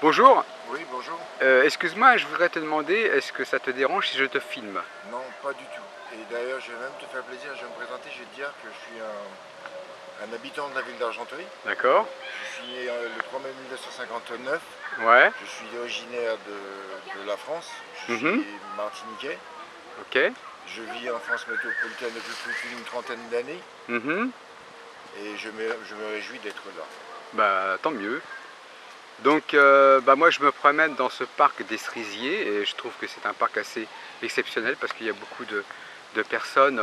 Bonjour, Oui, bonjour. excuse-moi, je voudrais te demander, est-ce que ça te dérange si je te filme? Non, pas du tout. Et d'ailleurs, je vais même te faire plaisir, je vais me présenter, je vais te dire que je suis un habitant de la ville d'Argenteuil. D'accord? Je suis né le 3 mai 1959. Ouais. Je suis originaire de la France. Je Mhm. suis martiniquais. Ok. Je vis en France métropolitaine depuis plus d'une trentaine d'années Mhm. et je me réjouis d'être là. Bah, tant mieux. Donc, bah, moi, je me promène dans ce parc des Cerisiers et je trouve que c'est un parc assez exceptionnel parce qu'il y a beaucoup de personnes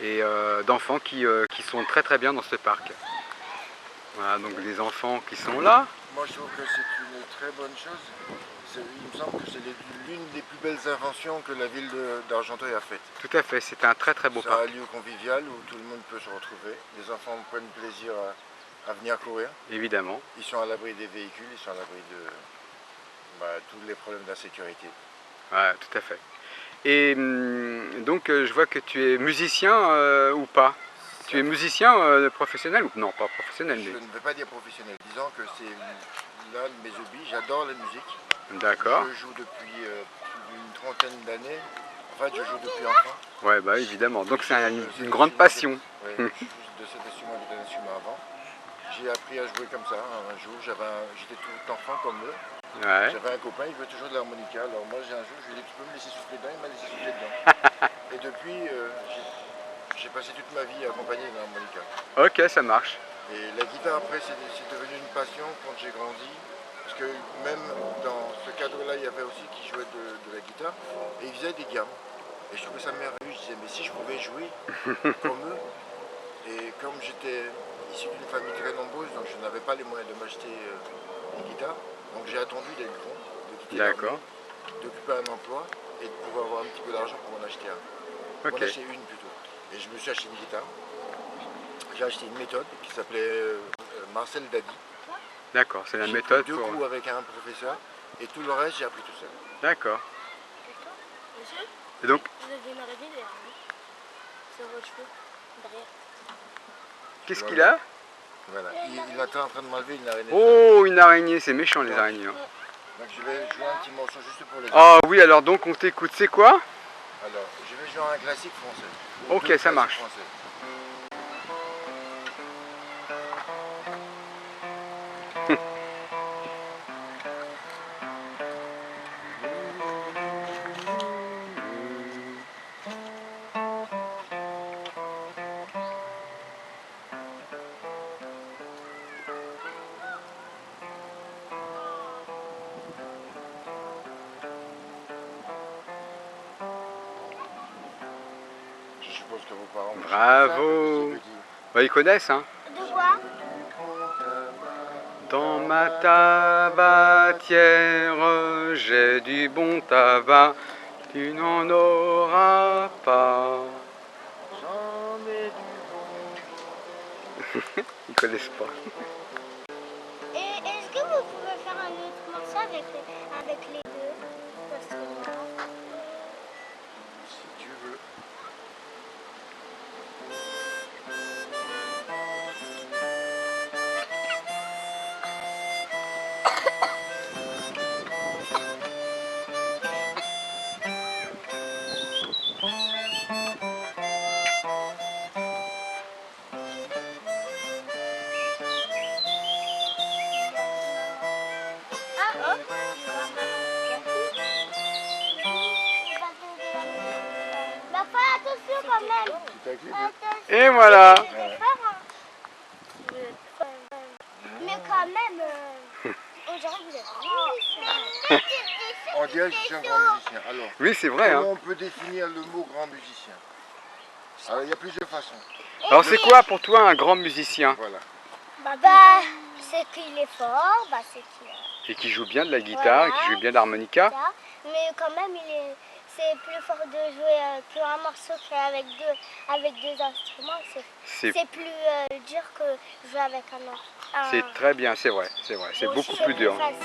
et d'enfants qui sont très très bien dans ce parc. Voilà, donc des enfants qui sont là. Moi, je trouve que c'est une très bonne chose. Il me semble que c'est l'une des plus belles inventions que la ville d'Argenteuil a faites. Tout à fait, c'est un très très beau C'est parc. un lieu convivial où tout le monde peut se retrouver. Les enfants prennent plaisir à venir courir. Évidemment. Ils sont à l'abri des véhicules, ils sont à l'abri de tous les problèmes d'insécurité. Ouais, tout à fait. Et donc, je vois que tu es musicien ou pas? Tu es musicien professionnel ou non, pas professionnel, Je mais... ne vais pas dire professionnel, disons que c'est l'un de mes hobbies. J'adore la musique. D'accord. Je joue depuis plus d'une trentaine d'années. En fait, je joue depuis enfant. Ouais, bah évidemment. Donc c'est une grande instrument passion. ouais, je joue de cet instrument et d'un instrument avant. J'ai appris à jouer comme ça. Un jour, j'étais tout enfant comme eux. Ouais. J'avais un copain, il veut toujours de l'harmonica. Alors moi, un jour, je lui ai dit, tu peux me laisser souffler dedans? Il m'a laissé souffler dedans. Et depuis, j'ai passé toute ma vie accompagné de l'harmonica. Ok, ça marche. Et la guitare, après, c'est devenu une passion quand j'ai grandi. Parce que même dans ce cadre-là, il y avait aussi qui jouait de la guitare. Et ils faisaient des gammes. Et je trouvais ça merveilleux. Je disais, mais si je pouvais jouer comme eux. Et comme j'étais issu d'une famille très nombreuse, donc je n'avais pas les moyens de m'acheter une guitare. Donc j'ai attendu d'être grand, de quitter l'armée, D'accord. d'occuper un emploi et de pouvoir avoir un petit peu d'argent pour en acheter un. Pour Ok. en acheter une plutôt. Et je me suis acheté une guitare. J'ai acheté une méthode qui s'appelait Marcel Dadi. D'accord, c'est la J'ai méthode pris 2 pour... cours avec un professeur et tout le reste j'ai appris tout seul. D'accord. Monsieur, Et donc, vous avez une araignée derrière vous, sur vos cheveux, derrière. qu'est-ce qu'il a? Voilà. Il était en train de m'enlever une araignée. Oh, une araignée, c'est méchant les araignées. Hein. Donc je vais jouer un petit morceau juste pour les Ah oui, alors donc on t'écoute, c'est quoi? Alors, je vais jouer un classique français. Ok, Deux ça classiques marche. français. Je suppose que vos parents... Bravo. Bah, ils connaissent, hein. De quoi? Dans ma tabatière, j'ai du bon tabac, tu n'en auras pas. J'en ai du bon. Ils connaissent pas. Et est-ce que vous pouvez faire un autre morceau avec les deux instruments? Si tu veux. Ah, oh. Bah, fais attention quand même. C'est ta clé, Attention. Et voilà. Je vais faire mais quand même, on dirait que vous êtes musicien. On dirait que je suis un grand musicien. Alors, Oui, c'est vrai. comment Hein. on peut définir le mot grand musicien? Alors, il y a plusieurs façons. Alors c'est quoi pour toi un grand musicien? Voilà. Bah, c'est qu'il est fort, bah c'est qu'il Et qui joue bien de la guitare, Voilà. qui joue bien de l'harmonica. ça. Mais quand même, c'est plus fort de jouer qu'un morceau qu'avec deux instruments. C'est plus dur que jouer avec un. C'est très bien, c'est vrai, c'est vrai, c'est beaucoup C'est plus dur. facile,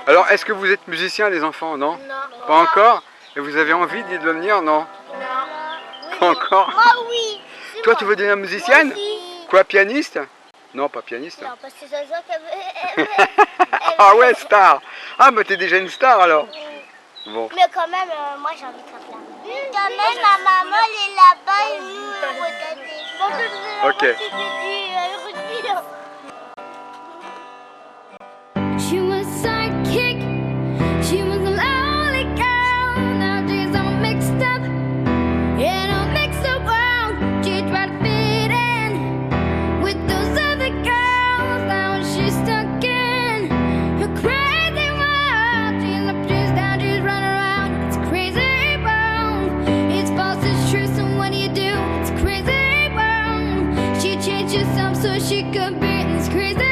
Alors est-ce que vous êtes musicien les enfants, non? Non. Pas encore? Et vous avez envie d'y devenir, non? Non. Pas encore? Moi, oui. C'est Toi moi. tu veux devenir musicienne? Moi aussi. Quoi, pianiste? Non, pas pianiste. Non, parce que ça se voit qu'elle veut. Ah ouais, star. Ah, mais t'es déjà une star alors. Bon. Mais quand même, moi j'ai envie de faire là. Quand même, ma maman elle est là-bas et nous on regarde. Ok. She was sidekick, she was a lonely girl. Now she's all mixed up in a mixed up world. She tried to fit in with those other girls. Now she's stuck in a crazy world. She's up, she's down, she's running around. It's a crazy world. It's false, it's true, so what do you do? It's a crazy world. She changed herself so she could be in this crazy